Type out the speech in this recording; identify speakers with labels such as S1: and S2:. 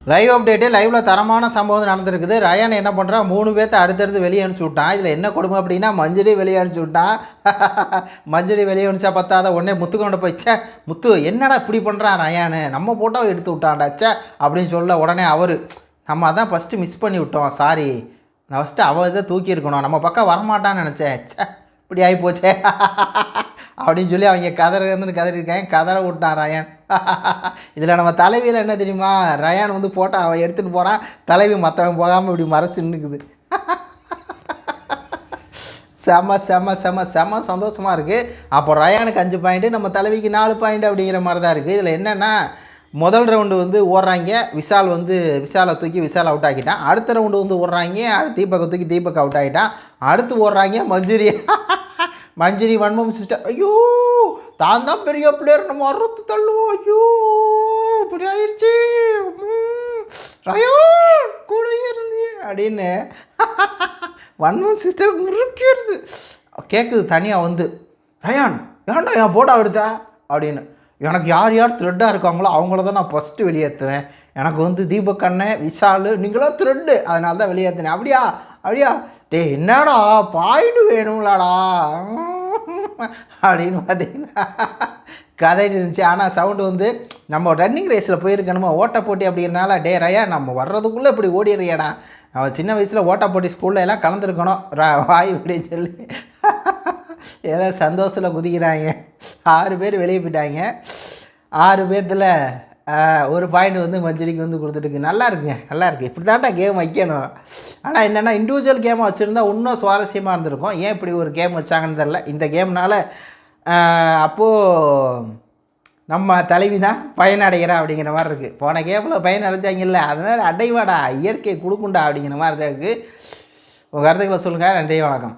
S1: Live update லைவில் தரமான சம்பவம் நடந்திருக்குது. ரயான் என்ன பண்ணுறான், 3 பேர்த்த அடுத்தடுத்து வெளியே அனுப்பிச்சி விட்டான். இதில் என்ன கொடுமை அப்படின்னா, மஞ்சளி வெளியே அனுப்பிச்சி விட்டான். மஞ்சளி வெளியே அனுப்பிச்சா பத்தாத உடனே முத்து கொண்டு போயிச்சே, முத்து என்னடா இப்படி பண்ணுறான் ரயானு, நம்ம ஃபோட்டோவை எடுத்து விட்டான்டாச்சே அப்படின்னு சொல்ல உடனே அவர், நம்ம அதான் ஃபஸ்ட்டு மிஸ் பண்ணி விட்டோம், சாரி, நான் ஃபஸ்ட்டு அவள் இதை தூக்கியிருக்கணும், நம்ம பக்கம் வரமாட்டான்னு நினச்சேன், சே இப்படி ஆகி போச்சே அப்படின்னு சொல்லி அவங்க கதறிருக்காங்க. கதற விட்டான் ரயான். இதில் நம்ம தலைவியில் என்ன தெரியுமா, ரயான் வந்து ஃபோட்டோ அவன் எடுத்துகிட்டு போகிறான், தலைவி மற்றவன் போகாமல் இப்படி மறைச்சு நின்றுக்குது. செம செம செம செம சந்தோஷமாக இருக்குது. அப்போ ரயானுக்கு 5 பாயிண்ட்டு, நம்ம தலைவிக்கு 4 பாயிண்ட் அப்படிங்கிற மாதிரி தான் இருக்குது. இதில் என்னென்னா, முதல் ரவுண்டு வந்து ஓடுறாங்க, விஷாலை தூக்கி விஷால் அவுட் ஆக்கிட்டான். அடுத்த ரவுண்டு வந்து ஓடுறாங்க, தீபக்கை தூக்கி தீபக் அவுட் ஆகிட்டான். அடுத்து ஓடுறாங்க மஞ்சுரி வன்மம் சிஸ்டர், ஐயோ தான் தான் பெரிய பிளேயர், நம்ம அறுத்து தள்ளுவோம், ஐயோ இப்படி ஆயிடுச்சு, ரயோ கூட இருந்து அப்படின்னு வன்மம் சிஸ்டர் முறுக்கிறது கேட்குது தனியாக வந்து, ரயான் ஏன்டா என் போட்டோ எடுத்தா அப்படின்னு. எனக்கு யார் யார் த்ரெட்டாக இருக்காங்களோ அவங்கள தான் நான் ஃபஸ்ட்டு வெளியேற்றுவேன். எனக்கு வந்து தீபக் அண்ணன், விஷால், நீங்களாம் த்ரெட்டு, அதனால தான் வெளியேற்றினேன். அப்படியா டே என்னடா பாயிண்ட் வேணுங்களாடா அப்படின்னு பார்த்தீங்கன்னா கதை இருந்துச்சு. ஆனால் சவுண்டு வந்து நம்ம ரன்னிங் ரேஸில் போயிருக்கணுமா, ஓட்ட போட்டி அப்படிங்கிறனால, டே ரயா நம்ம வர்றதுக்குள்ளே இப்படி ஓடிடுறியாடா, அவன் சின்ன வயசில் ஓட்ட போட்டி ஸ்கூலில் எல்லாம் கலந்துருக்கணும் வாய் இப்படின்னு சொல்லி ஏதோ சந்தோஷத்தில் குதிக்கிறாங்க. 6 பேர் வெளியே போயிட்டாங்க. 6 பேர்த்தில் 1 பாயிண்ட் வந்து மஞ்சளிக்கு வந்து கொடுத்துட்டுருக்கு. நல்லா இருக்குது. இப்படி தான்டா கேம் வைக்கணும். ஆனால் என்னென்னா, இண்டிவிஜுவல் கேமை வச்சுருந்தா இன்னும் சுவாரஸ்யமாக இருந்திருக்கும். ஏன் இப்படி ஒரு கேம் வச்சாங்கன்னு தெரில. இந்த கேம்னால் அப்போது நம்ம தலைவி தான் பயனடைகிறா அப்படிங்கிற மாதிரி இருக்குது. போன கேமில் பயனடைஞ்சாங்கல்ல, அதனால் அடைவாடா, இயற்கை கொடுக்குண்டா அப்படிங்கிற மாதிரி இருக்குது. உங்கள் கருத்துக்களை சொல்லுங்கள். நன்றி, வணக்கம்.